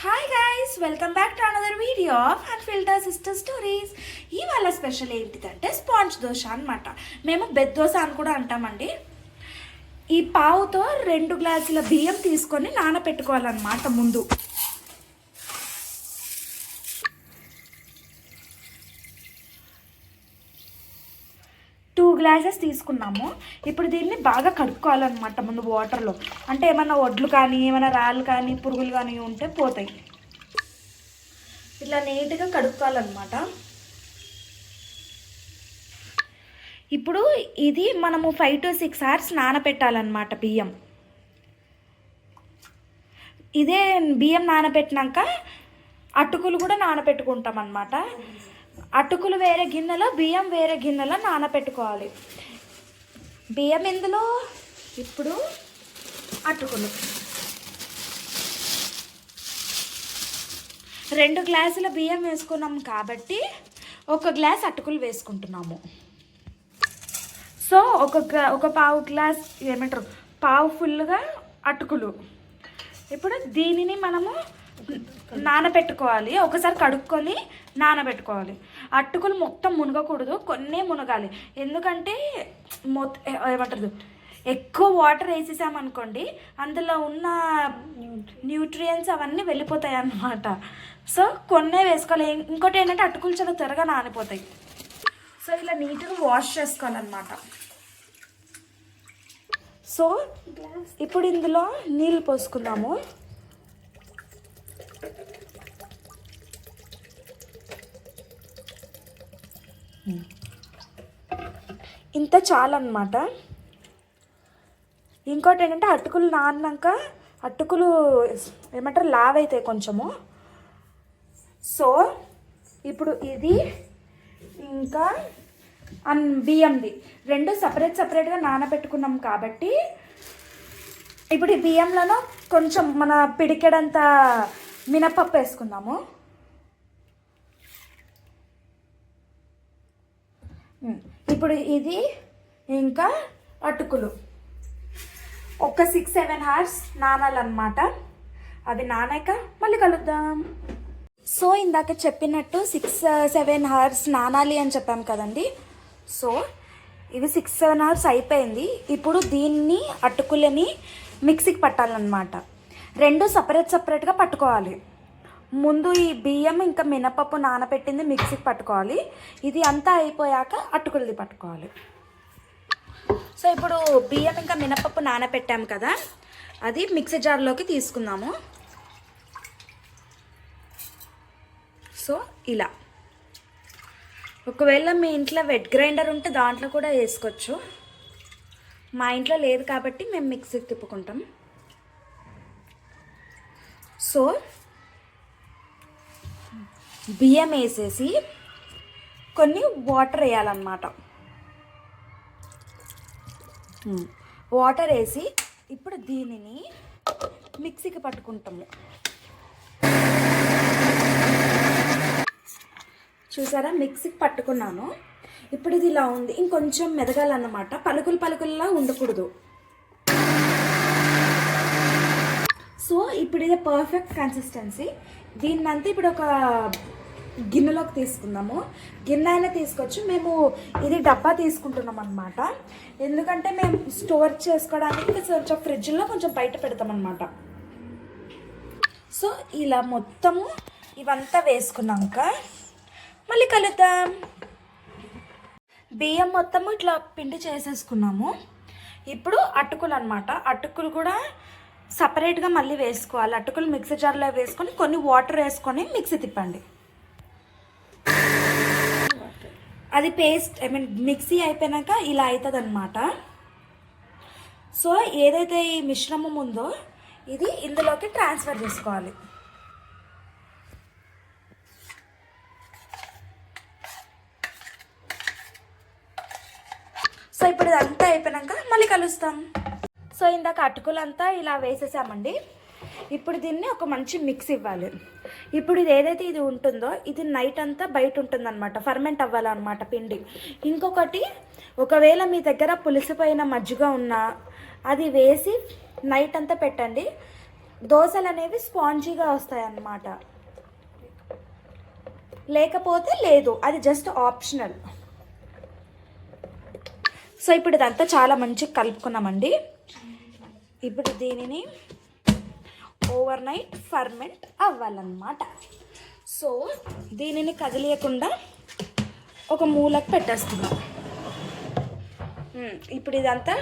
Hi guys, welcome back to another video of unfiltered sister stories. ఇవాళ special ఏంటిదంటే sponge dosa అనమాట. మేము bed dosa అని కూడా అంటామండి. ఈ పావుతో 2 గ్లాసుల బియ్యం తీసుకొని నానబెట్టుకోవాలన్నమాట. ముందు 2 గ్లాసెస్ తీసుకున్నాము. ఇప్పుడు దీన్ని బాగా కడుక్కోవాలన్నమాట ముందు వాటర్లో. అంటే ఏమైనా వడ్లు కానీ ఏమైనా రాళ్ళు కానీ పురుగులు కానీ ఉంటే పోతాయి. ఇట్లా నీట్గా కడుక్కోవాలన్నమాట. ఇప్పుడు ఇది మనము 5 to 6 hours నానబెట్టాలన్నమాట బియ్యం. ఇదే బియ్యం నానబెట్టినాక అటుకులు కూడా నానబెట్టుకుంటాం అన్నమాట. అటుకులు వేరే గిన్నెలో, బియ్యం వేరే గిన్నెలో నానబెట్టుకోవాలి. బియ్యం ఇందులో, ఇప్పుడు అటుకులు. 2 గ్లాసుల బియ్యం వేసుకున్నాం కాబట్టి 1 గ్లాస్ అటుకులు వేసుకుంటున్నాము. సో ఒక పావు గ్లాస్ ఏమంటారు, పావు ఫుల్గా అటుకులు. ఇప్పుడు దీనిని మనము నానబెట్టుకోవాలి. ఒకసారి కడుక్కొని నానబెట్టుకోవాలి. అటుకులు మొత్తం మునగకూడదు, కొన్ని మునగాలి. ఎందుకంటే ఏమంటారు, ఎక్కువ వాటర్ వేసేసామనుకోండి అందులో ఉన్న న్యూట్రియంట్స్ అవన్నీ వెళ్ళిపోతాయి అన్నమాట. సో కొన్నే వేసుకోవాలి. ఇంకోటి ఏంటంటే అటుకులు చాలా త్వరగా నానిపోతాయి. సో ఇలా నీట్గా వాష్ చేసుకోవాలన్నమాట. సో ఇప్పుడు ఇందులో నీళ్ళు పోసుకుందాము. ఇంత చాలన్నమాట. ఇంకోటి ఏంటంటే అటుకులు నాన్నాక అటుకులు ఏమంటారు లావ్ అవుతాయి కొంచెము. సో ఇప్పుడు ఇది ఇంకా బియ్యంది 2 సపరేట్గా నానబెట్టుకున్నాం కాబట్టి ఇప్పుడు ఈ బియ్యంలోనూ కొంచెం మన పిడికెడంత మినపప్పు వేసుకుందాము. ఇప్పుడు ఇది ఇంకా అటుకులు ఒక 6-7 hours నానాలన్నమాట. అవి నానాక మళ్ళీ కలుద్దాం. సో ఇందాక చెప్పినట్టు 6-7 hours నానాలి అని చెప్పాం కదండి. సో ఇవి 6-7 hours అయిపోయింది. ఇప్పుడు దీన్ని అటుకులని మిక్సీకి పట్టాలన్నమాట. 2 సపరేట్గా పట్టుకోవాలి. ముందు ఈ బియ్యం ఇంకా మినపప్పు నానబెట్టింది మిక్సీకి పట్టుకోవాలి. ఇది అంతా అయిపోయాక అటుకులది పట్టుకోవాలి. సో ఇప్పుడు బియ్యం ఇంకా మినపప్పు నానబెట్టాము కదా, అది మిక్సీ జార్లోకి తీసుకుందాము. సో ఇలా ఒకవేళ మీ ఇంట్లో వెట్ గ్రైండర్ ఉంటే దాంట్లో కూడా వేసుకోవచ్చు. మా ఇంట్లో లేదు కాబట్టి మేము మిక్సీకి తిప్పుకుంటాం. సో బియ్యం వేసేసి కొన్ని వాటర్ వేయాలన్నమాట. వాటర్ వేసి ఇప్పుడు దీనిని మిక్సీకి పట్టుకుంటాము. చూసారా, మిక్సీకి పట్టుకున్నాను. ఇప్పుడు ఇది ఇలా ఉంది. ఇంకొంచెం మెదగాలన్నమాట. పలుకుల్లా ఉండకూడదు. సో ఇప్పుడు ఇది పర్ఫెక్ట్ కన్సిస్టెన్సీ. దీన్నంతా ఇప్పుడు ఒక గిన్నెలోకి తీసుకుందాము. గిన్నె అయినా తీసుకోవచ్చు. మేము ఇది డబ్బా తీసుకుంటున్నాం అన్నమాట. ఎందుకంటే మేము స్టోర్ చేసుకోవడానికి కొంచెం ఫ్రిడ్జ్లో కొంచెం బయట పెడతామన్నమాట. సో ఇలా మొత్తము ఇవంతా వేసుకున్నాక మళ్ళీ కలుద్దాం. బియ్యం మొత్తము ఇట్లా పిండి చేసేసుకున్నాము. ఇప్పుడు అటుకులు అన్నమాట. అటుకులు కూడా సపరేట్గా మళ్ళీ వేసుకోవాలి. అటుకులు మిక్సీ జార్లో వేసుకొని కొన్ని వాటర్ వేసుకొని మిక్సీ తిప్పండి. అది పేస్ట్ మిక్సీ అయిపోయాక ఇలా అవుతుంది అన్నమాట. సో ఏదైతే ఈ మిశ్రమం ఉందో ఇది ఇందులోకి ట్రాన్స్ఫర్ చేసుకోవాలి. సో ఇప్పుడు ఇదంతా అయిపోయాక మళ్ళీ కలుస్తాం. సో ఇందాక అటుకులంతా ఇలా వేసేసామండి. ఇప్పుడు దీన్ని ఒక మంచి మిక్స్ ఇవ్వాలి. ఇప్పుడు ఇది ఏదైతే ఇది ఉంటుందో ఇది నైట్ అంతా బయట ఉంటుందన్నమాట. ఫర్మెంట్ అవ్వాలన్నమాట పిండి. ఇంకొకటి, ఒకవేళ మీ దగ్గర పులిసిపోయిన మజ్జిగ ఉన్నా అది వేసి నైట్ అంతా పెట్టండి. దోశలు అనేవి స్పాంజీగా వస్తాయి అన్నమాట. లేకపోతే లేదు, అది జస్ట్ ఆప్షనల్. సో ఇప్పుడు ఇదంతా చాలా మంచిగా కలుపుకున్నామండి. ఇప్పుడు దీనిని ఓవర్ నైట్ ఫర్మెంట్ అవ్వాలన్నమాట. సో దీనిని కదిలియకుండా ఒక మూలకు పెట్టేస్తున్నాం. ఇప్పుడు ఇదంతా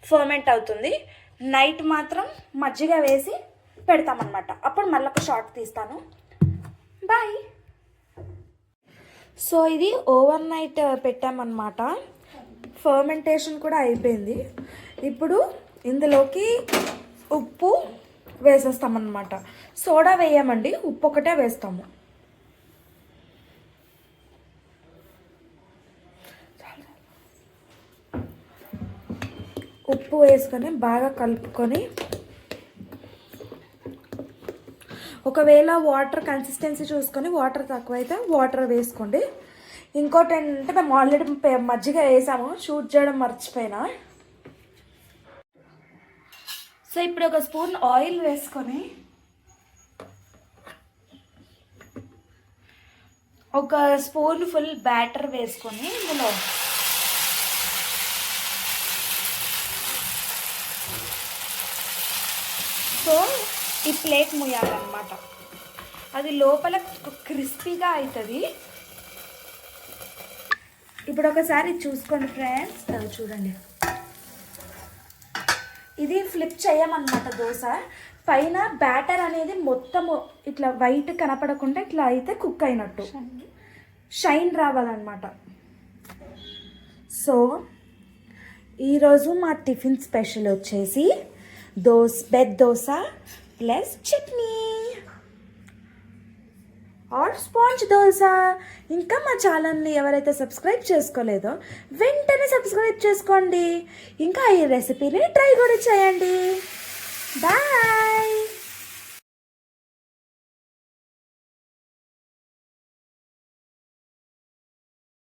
ఫర్మెంట్ అవుతుంది. నైట్ మాత్రం మజ్జిగ వేసి పెడతామన్నమాట. అప్పుడు మళ్ళీ ఒక షార్ట్ తీస్తాను. బాయ్. సో ఇది ఓవర్ నైట్ పెట్టామన్నమాట. ఫర్మెంటేషన్ కూడా అయిపోయింది. ఇప్పుడు ఇందులోకి ఉప్పు వేసేస్తామన్నమాట. సోడా వేయమండి, ఉప్పు ఒకటే వేస్తాము. ఉప్పు వేసుకొని బాగా కలుపుకొని, ఒకవేళ వాటర్ కన్సిస్టెన్సీ చూసుకొని వాటర్ తక్కువైతే వాటర్ వేసుకోండి. ఇంకోటి ఏంటంటే మేము ఆల్రెడీ మజ్జిగ వేసాము, షూట్ చేయడం మర్చిపోయినా. సో ఇప్పుడు ఒక స్పూన్ ఆయిల్ వేసుకొని ఒక స్పూన్ ఫుల్ బ్యాటర్ వేసుకొని ఇందులో సో ఈ ప్లేట్ ముయ్యాలన్నమాట. అది లోపల క్రిస్పీగా అవుతుంది. ఇప్పుడు ఒకసారి చూసుకోండి ఫ్రెండ్స్, చూడండి. ఇది ఫ్లిప్ చేయమన్నమాట దోశ. పైన బ్యాటర్ అనేది మొత్తము ఇట్లా వైట్ కనపడకుండా ఇట్లా అయితే కుక్ అయినట్టు షైన్ రావాలన్నమాట. సో ఈరోజు మా టిఫిన్ స్పెషల్ వచ్చేసి bed dosa plus chutney or sponge dosa. ఇంకా మా ఛానల్ని ఎవరైతే సబ్స్క్రైబ్ చేసుకోలేదో వెంటనే సబ్స్క్రైబ్ చేసుకోండి. ఇంకా ఈ రెసిపీని ట్రై కూడా చేయండి. బాయ్.